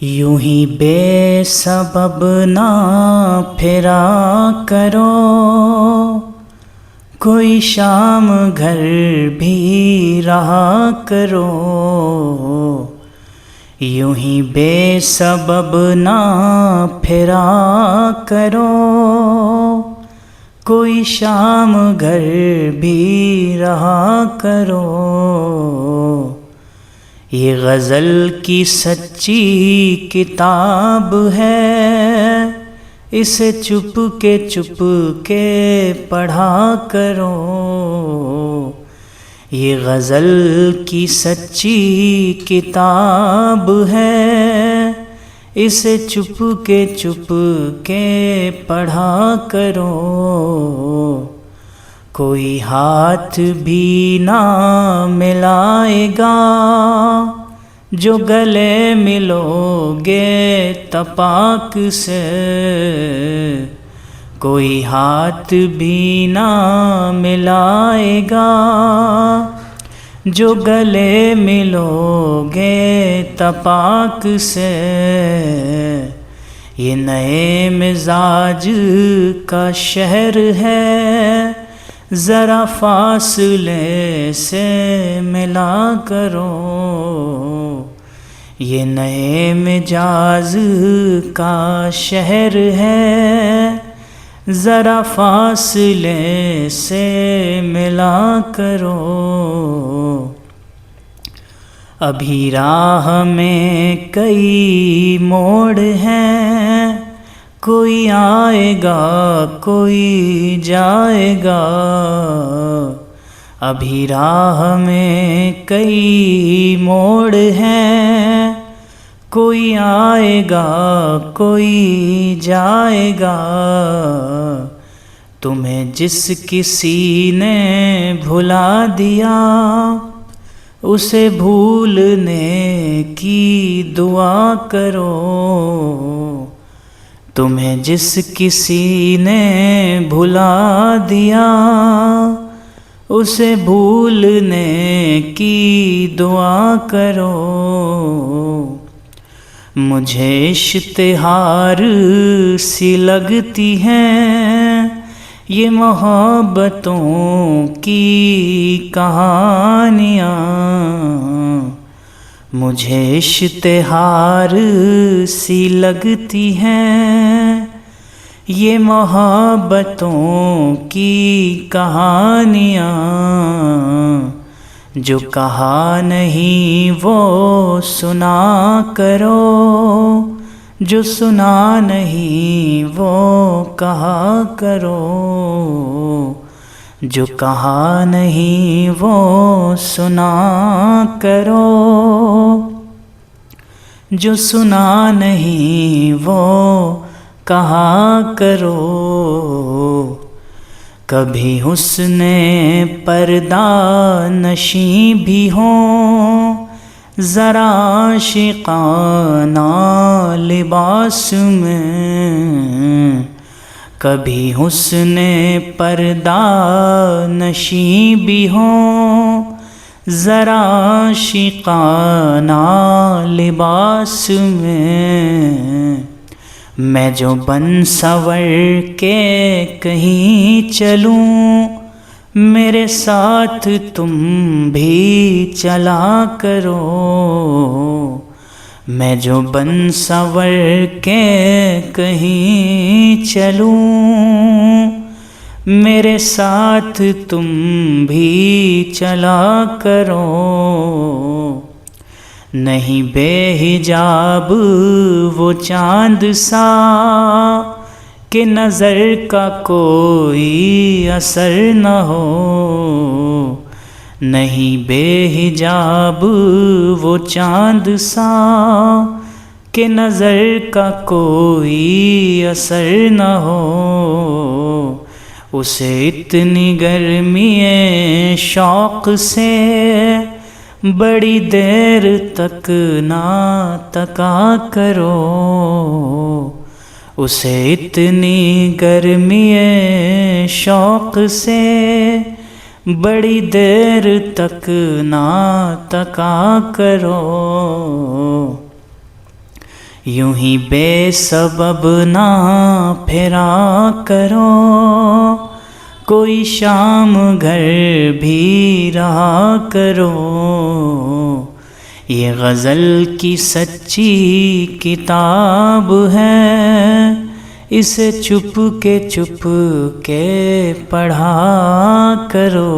یوں ہی بے سبب نہ پھرا کرو، کوئی شام گھر بھی رہا کرو۔ یوں ہی بے سبب نہ پھرا کرو، کوئی شام گھر بھی رہا کرو۔ یہ غزل کی سچی کتاب ہے، اسے چپ کے پڑھا کرو۔ یہ غزل کی سچی کتاب ہے، اسے چپ کے پڑھا کرو۔ کوئی ہاتھ بھی نہ ملائے گا، جو گلے ملو گے تپاک سے۔ کوئی ہاتھ بھی نہ ملائے گا، جو گلے ملو گے تپاک سے۔ یہ نئے مزاج کا شہر ہے، ذرا فاصلے سے ملا کرو۔ یہ نئے مزاج کا شہر ہے، ذرا فاصلے سے ملا کرو۔ ابھی راہ میں کئی موڑ ہیں، کوئی آئے گا کوئی جائے گا۔ ابھی راہ میں کئی موڑ ہیں، کوئی آئے گا کوئی جائے گا۔ تمہیں جس کسی نے بھلا دیا، اسے بھولنے کی دعا کرو۔ تمہیں جس کسی نے بھلا دیا، اسے بھولنے کی دعا کرو۔ مجھے اشتہار سی لگتی ہیں یہ محبتوں کی کہانیاں۔ مجھے اشتہار سی لگتی ہیں یہ محبتوں کی کہانیاں۔ جو کہا نہیں وہ سنا کرو، جو سنا نہیں وہ کہا کرو۔ جو کہا نہیں وہ سنا کرو، جو سنا نہیں وہ کہا کرو۔ کبھی حسن پردہ نشیں بھی ہوں، ذرا عاشقانہ لباس میں۔ کبھی حسن پردہ نشیں بھی ہوں، ذرا عاشقانہ لباس میں۔ میں جو بن سنور کے کہیں چلوں، میرے ساتھ تم بھی چلا کرو۔ میں جو بن سنور کے کہیں چلوں، میرے ساتھ تم بھی چلا کرو۔ نہیں بے حجاب وہ چاند سا کہ نظر کا کوئی اثر نہ ہو۔ نہیں بے حجاب وہ چاند سا کہ نظر کا کوئی اثر نہ ہو۔ اسے اتنی گرمی شوق سے بڑی دیر تک نہ تکا کرو۔ اسے اتنی گرمی شوق سے بڑی دیر تک نہ تکا کرو۔ یوں ہی بے سبب نہ پھرا کرو، کوئی شام گھر بھی رہا کرو۔ یہ غزل کی سچی کتاب ہے، اسے چھپ کے پڑھا کرو۔